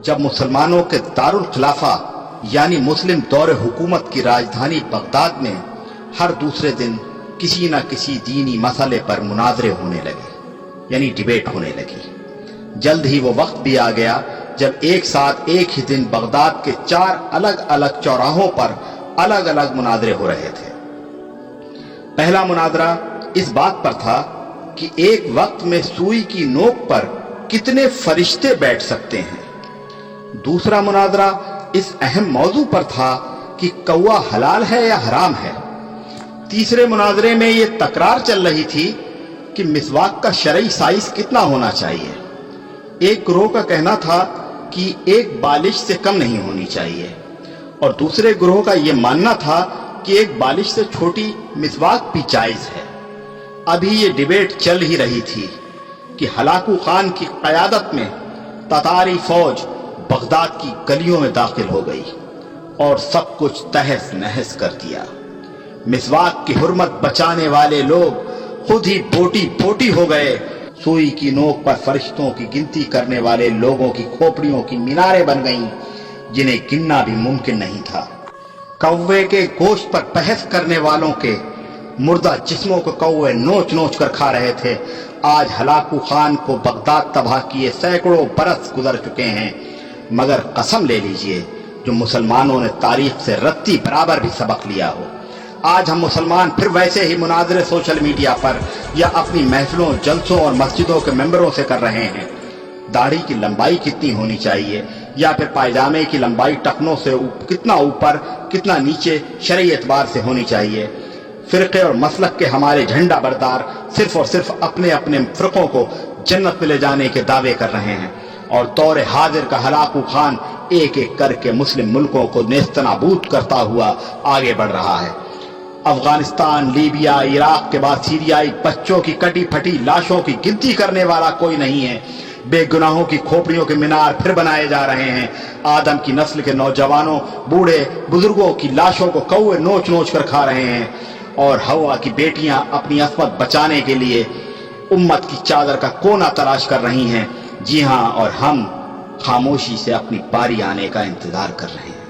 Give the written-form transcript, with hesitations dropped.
جب مسلمانوں کے دارالخلافہ یعنی مسلم دور حکومت کی راجدھانی بغداد میں ہر دوسرے دن کسی نہ کسی دینی مسئلے پر مناظرے ہونے لگے، یعنی ڈیبیٹ ہونے لگی۔ جلد ہی وہ وقت بھی آ گیا جب ایک ساتھ ایک ہی دن بغداد کے 4 الگ الگ چوراہوں پر الگ الگ مناظرے ہو رہے تھے۔ پہلا مناظرہ اس بات پر تھا کہ ایک وقت میں سوئی کی نوک پر کتنے فرشتے بیٹھ سکتے ہیں۔ دوسرا مناظرہ اس اہم موضوع پر تھا کہ کوا حلال ہے یا حرام ہے۔ تیسرے مناظرے میں یہ تکرار چل رہی تھی کہ مسواک کا شرعی سائز کتنا ہونا چاہیے۔ ایک گروہ کا کہنا تھا کہ 1 بالش سے کم نہیں ہونی چاہیے، اور دوسرے گروہ کا یہ ماننا تھا کہ 1 بالش سے چھوٹی مسواک بھی جائز ہے۔ ابھی یہ ڈیبیٹ چل ہی رہی تھی کہ ہلاکو خان کی قیادت میں تتاری فوج بغداد کی گلیوں میں داخل ہو گئی اور سب کچھ تہس نہس کر دیا۔ مسواک کی حرمت بچانے والے لوگ خود ہی بوٹی بوٹی ہو گئے۔ سوئی کی نوک پر فرشتوں کی گنتی کرنے والے لوگوں کی کھوپڑیوں کی میناریں بن گئیں جنہیں گننا بھی ممکن نہیں تھا۔ کوے کے گوشت پر بحث کرنے والوں کے مردہ جسموں کو کوے نوچ نوچ کر کھا رہے تھے۔ آج ہلاکو خان کو بغداد تباہ کیے سینکڑوں برس گزر چکے ہیں، مگر قسم لے لیجئے جو مسلمانوں نے تاریخ سے رتی برابر بھی سبق لیا ہو۔ آج ہم مسلمان پھر ویسے ہی مناظرے سوشل میڈیا پر یا اپنی محفلوں، جلسوں اور مسجدوں کے ممبروں سے کر رہے ہیں۔ داڑھی کی لمبائی کتنی ہونی چاہیے، یا پھر پائجامے کی لمبائی ٹخنوں سے کتنا اوپر کتنا نیچے شرعی اعتبار سے ہونی چاہیے۔ فرقے اور مسلک کے ہمارے جھنڈا بردار صرف اور صرف اپنے اپنے فرقوں کو جنت میں لے جانے کے دعوے کر رہے ہیں، اور دور حاضر کا ہلاکو خان ایک ایک کر کے مسلم ملکوں کو نیست نابود کرتا ہوا آگے بڑھ رہا ہے۔ افغانستان، لیبیا، عراق کے بعد سیریائی بچوں کی کٹی پھٹی لاشوں کی گنتی کرنے والا کوئی نہیں ہے۔ بے گناہوں کی کھوپڑیوں کے مینار پھر بنائے جا رہے ہیں۔ آدم کی نسل کے نوجوانوں، بوڑھے، بزرگوں کی لاشوں کو کوے نوچ نوچ کر کھا رہے ہیں، اور ہوا کی بیٹیاں اپنی عصمت بچانے کے لیے امت کی چادر کا کونا تلاش کر رہی ہیں۔ جی ہاں، اور ہم خاموشی سے اپنی باری آنے کا انتظار کر رہے ہیں۔